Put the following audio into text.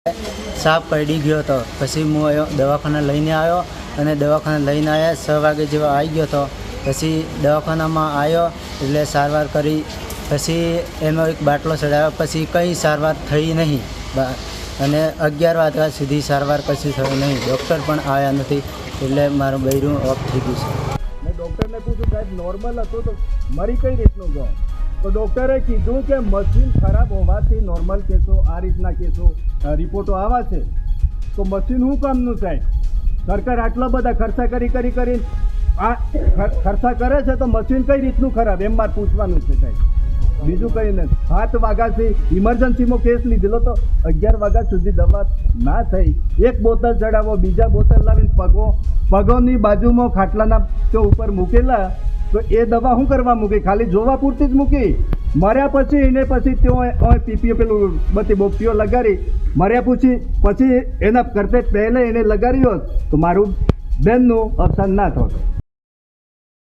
સાપ કરડી ગયો હતો. પછી હું દવાખાને લઈને આવ્યો અને દવાખાને લઈને આવ્યા 6 વાગે જેવા આવી ગયો હતો. પછી દવાખાનામાં આવ્યો એટલે સારવાર કરી. પછી એનો એક બાટલો ચડાવ્યો. પછી કંઈ સારવાર થઈ નહીં અને 11 વાગ્યા સુધી સારવાર કશું થયું નહીં. ડૉક્ટર પણ આવ્યા નથી એટલે મારું બૈરું ઓફ થઈ ગયું છે. મેં ડૉક્ટરને પૂછ્યું સાહેબ નોર્મલ હતું તો મરી કઈ રીતનું ગયો? તો ડૉક્ટરે કીધું કે મશીન ખરાબ હોવાથી નોર્મલ કેસો આ રીતના કેસો રિપોર્ટો આવા છે. તો મશીન શું કામનું સાહેબ? સરકાર આટલા બધા ખર્ચા કરીને આ ખર્ચા કરે છે તો મશીન કઈ રીતનું ખરાબ એમ મારે પૂછવાનું છે સાહેબ, બીજું કંઈ નથી. 7 વાગ્યાથી ઇમરજન્સીમાં કેસ લીધેલો તો 11 વાગ્યા સુધી દવા ના થઈ. એક બોતલ ચડાવો, બીજા બોતલ લાવીને પગોની બાજુમાં ખાટલાના ઉપર મૂકેલા તો એ દવા શું કરવા મૂકી? ખાલી જોવા પૂરતી જ મૂકી. મર્યા પછી એને ત્યાં પીપીઓ પેલું બધી બોપીઓ લગાડી મર્યા પછી એના કરતે પહેલે એને લગાડ્યો તો મારું બેનનું અવસાન ના થતું.